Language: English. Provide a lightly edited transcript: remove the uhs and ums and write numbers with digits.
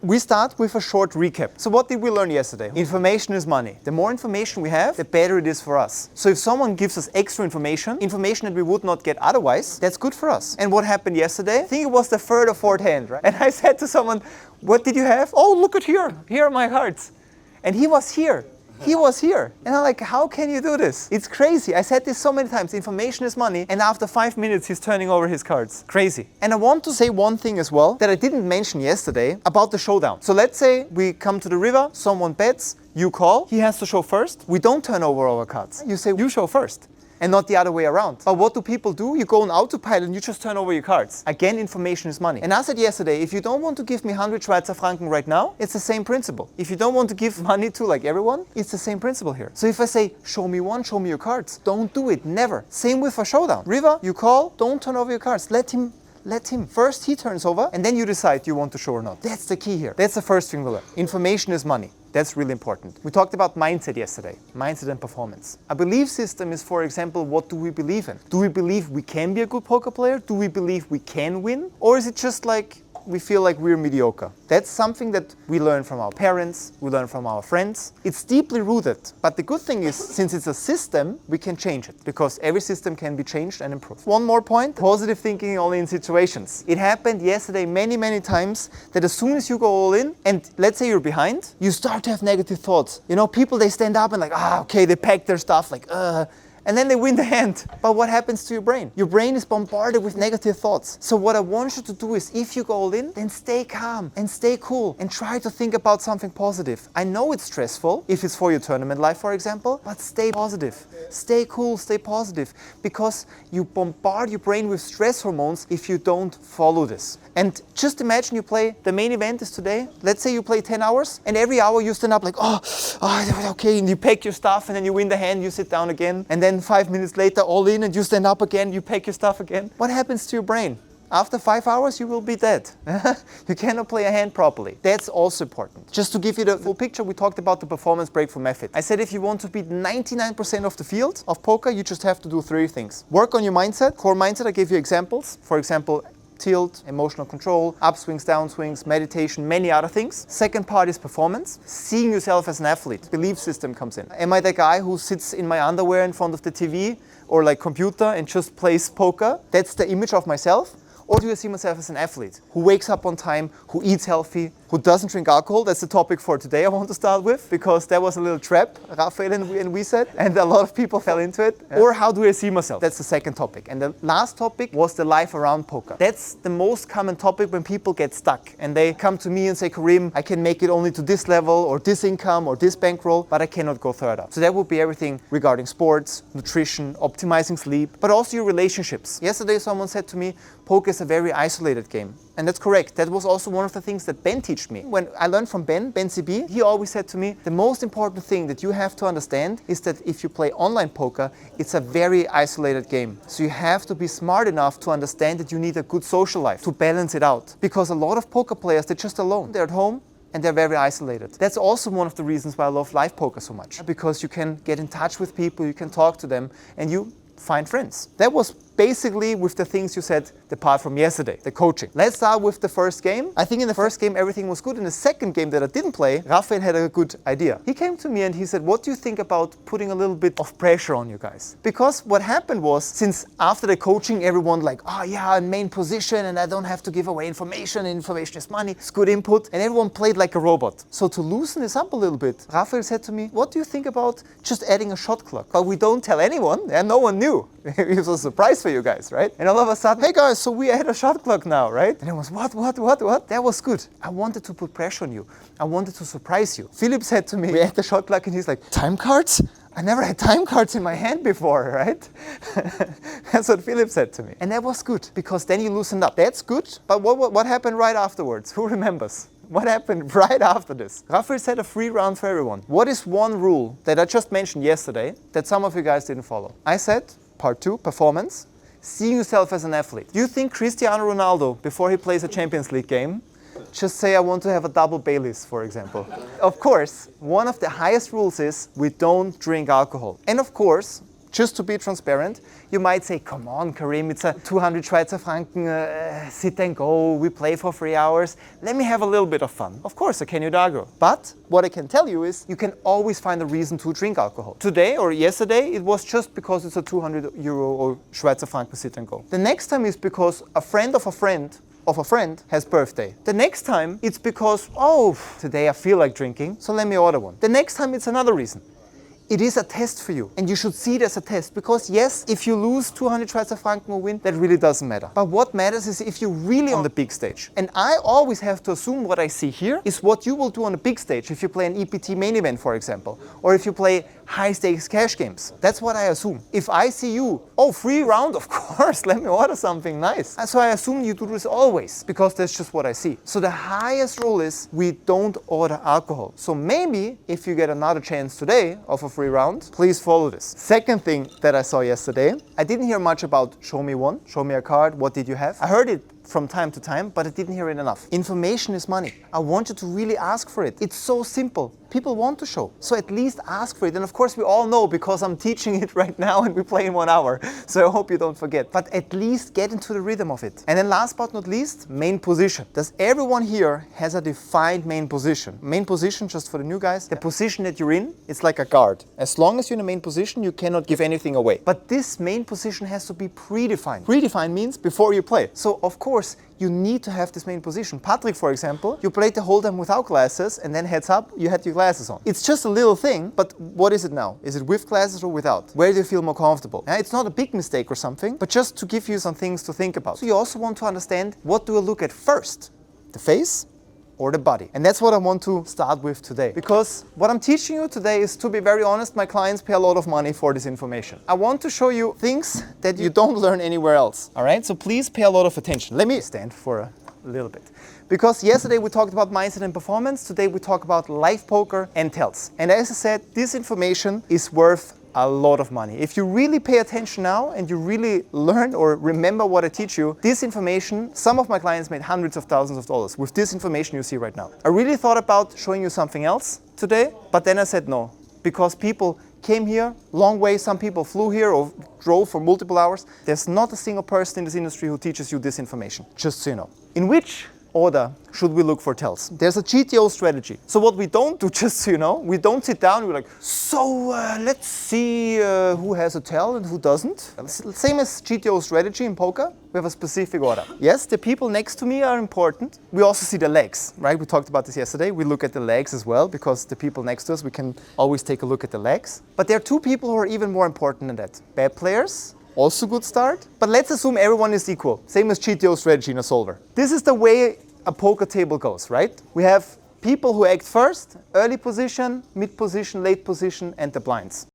we start with a short recap. So what did we learn yesterday? Information is money. The more information we have, the better it is for us. So if someone gives us extra information that we would not get otherwise, that's good for us. And what happened yesterday? I think it was the third or fourth hand, right? And I said to someone, what did you have? Oh, look at here. Here are my cards. And he was here. He was here. And I'm like, how can you do this? It's crazy. I said this so many times. Information is money. And after 5 minutes, he's turning over his cards. Crazy. And I want to say one thing as well that I didn't mention yesterday about the showdown. So let's say we come to the river, someone bets, you call, he has to show first. We don't turn over our cards. You say, you show first. And not the other way around. But what do people do? You go on autopilot and you just turn over your cards. Again, information is money. And I said yesterday, if you don't want to give me 100 Schweizer Franken right now, it's the same principle. If you don't want to give money to like everyone, it's the same principle here. So if I say, show me one, show me your cards, don't do it, never. Same with a showdown. River, you call, don't turn over your cards. Let him. First he turns over and then you decide you want to show or not. That's the key here. That's the first thing we learn. Information is money. That's really important. We talked about mindset yesterday, mindset and performance. A belief system is, for example, what do we believe in? Do we believe we can be a good poker player? Do we believe we can win? Or is it just like we feel like we're mediocre? That's something that we learn from our parents, we learn from our friends. It's deeply rooted. But the good thing is, since it's a system, we can change it because every system can be changed and improved. One more point, positive thinking only in situations. It happened yesterday many times that as soon as you go all in and let's say you're behind, you start to have negative thoughts. You know, people, they stand up and like, okay, they pack their stuff like, and then they win the hand. But what happens to your brain? Your brain is bombarded with negative thoughts. So what I want you to do is, if you go all in, then stay calm and stay cool and try to think about something positive. I know it's stressful, if it's for your tournament life, for example, but stay positive. Stay cool, stay positive, because you bombard your brain with stress hormones if you don't follow this. And just imagine you play, the main event is today, let's say you play 10 hours, and every hour you stand up like, okay, and you pack your stuff, and then you win the hand, you sit down again, and then 5 minutes later, all in, and you stand up again, you pack your stuff again. What happens to your brain? After 5 hours, you will be dead. You cannot play a hand properly. That's also important. Just to give you the full picture, we talked about the performance breakthrough method. I said if you want to beat 99% of the field of poker, you just have to do 3 things. Work on your mindset, core mindset. I gave you examples. For example, tilt, emotional control, upswings, downswings, meditation, many other things. Second part is performance. Seeing yourself as an athlete. Belief system comes in. Am I the guy who sits in my underwear in front of the TV or like computer and just plays poker? That's the image of myself. Or do I see myself as an athlete who wakes up on time, who eats healthy, who doesn't drink alcohol? That's the topic for today I want to start with, because that was a little trap Raphael and we said, and a lot of people fell into it. Yeah. Or how do I see myself? That's the second topic. And the last topic was the life around poker. That's the most common topic when people get stuck and they come to me and say, Karim, I can make it only to this level or this income or this bankroll, but I cannot go further. So that would be everything regarding sports, nutrition, optimizing sleep, but also your relationships. Yesterday someone said to me, poker is a very isolated game. And that's correct. That was also one of the things that Ben taught me. When I learned from Ben CB, he always said to me, the most important thing that you have to understand is that if you play online poker, it's a very isolated game. So you have to be smart enough to understand that you need a good social life to balance it out. Because a lot of poker players, they're just alone. They're at home and they're very isolated. That's also one of the reasons why I love live poker so much. Because you can get in touch with people, you can talk to them, and you find friends. That was basically with the things you said, the part from yesterday, the coaching. Let's start with the first game. I think in the first game everything was good. In the second game that I didn't play, Raphael had a good idea. He came to me and he said, what do you think about putting a little bit of pressure on you guys? Because what happened was, since after the coaching everyone like, oh yeah, main position and I don't have to give away information, information is money, it's good input, and everyone played like a robot. So to loosen this up a little bit, Raphael said to me, what do you think about just adding a shot clock? But we don't tell anyone, and no one knew. It was a surprise for you guys, right? And all of a sudden, hey guys, so we had a shot clock now, right? And it was, what? That was good. I wanted to put pressure on you. I wanted to surprise you. Philip said to me, we had the shot clock and he's like, time cards? I never had time cards in my hand before, right? That's what Philip said to me. And that was good, because then you loosened up. That's good, but what happened right afterwards? Who remembers? What happened right after this? Raphael said a free round for everyone. What is one rule that I just mentioned yesterday that some of you guys didn't follow? I said, part 2, performance, seeing yourself as an athlete. Do you think Cristiano Ronaldo, before he plays a Champions League game, just say, I want to have a double Baileys, for example? Of course, one of the highest rules is we don't drink alcohol. And of course, just to be transparent, you might say, come on, Karim, it's a 200 Schweizer Franken, sit and go, we play for 3 hours, let me have a little bit of fun. Of course, I can use agro. But what I can tell you is you can always find a reason to drink alcohol. Today or yesterday, it was just because it's a 200 euro or Schweizer Franken sit and go. The next time is because a friend of a friend has birthday. The next time it's because, oh, today I feel like drinking, so let me order one. The next time it's another reason. It is a test for you, and you should see it as a test, because yes, if you lose 200 Schweizer Franken or win, that really doesn't matter. But what matters is if you're really on the big stage. And I always have to assume what I see here is what you will do on a big stage if you play an EPT main event, for example, or if you play high stakes cash games. That's what I assume. If I see you, oh, free round, of course, let me order something nice. And so I assume you do this always, because that's just what I see. So the highest rule is we don't order alcohol. So maybe if you get another chance today of a free round, please follow this. Second thing that I saw yesterday, I didn't hear much about show me one, show me a card, what did you have? I heard it from time to time, but I didn't hear it enough. Information is money. I want you to really ask for it. It's so simple. People want to show. So at least ask for it. And of course we all know because I'm teaching it right now and we play in 1 hour. So I hope you don't forget. But at least get into the rhythm of it. And then last but not least, main position. Does everyone here has a defined main position? Main position, just for the new guys, the position that you're in, it's like a guard. As long as you're in a main position, you cannot give anything away. But this main position has to be predefined. Predefined means before you play. So of course, you need to have this main position. Patrick, for example, you played the whole time without glasses and then heads up, you had your glasses on. It's just a little thing, but what is it now? Is it with glasses or without? Where do you feel more comfortable? It's not a big mistake or something, but just to give you some things to think about. So you also want to understand, what do I look at first? The face or the body? And that's what I want to start with today. Because what I'm teaching you today is, to be very honest, my clients pay a lot of money for this information. I want to show you things that you don't learn anywhere else. All right, so please pay a lot of attention. Let me stand for a little bit. Because yesterday we talked about mindset and performance. Today we talk about live poker and tells. And as I said, this information is worth a lot of money. If you really pay attention now and you really learn or remember what I teach you, this information, some of my clients made hundreds of thousands of dollars with this information you see right now. I really thought about showing you something else today, but then I said no, because people came here, long way, some people flew here or drove for multiple hours. There's not a single person in this industry who teaches you this information, just so you know. In which order should we look for tells? There's a GTO strategy. So what we don't do, just so you know, we don't sit down and we're like, so let's see who has a tell and who doesn't. Same as GTO strategy in poker, we have a specific order. Yes, the people next to me are important. We also see the legs, right? We talked about this yesterday. We look at the legs as well, because the people next to us, we can always take a look at the legs. But there are two people who are even more important than that. Bad players, also good start. But let's assume everyone is equal. Same as GTO strategy in a solver. This is the way a poker table goes, right? We have people who act first, early position, mid position, late position, and the blinds.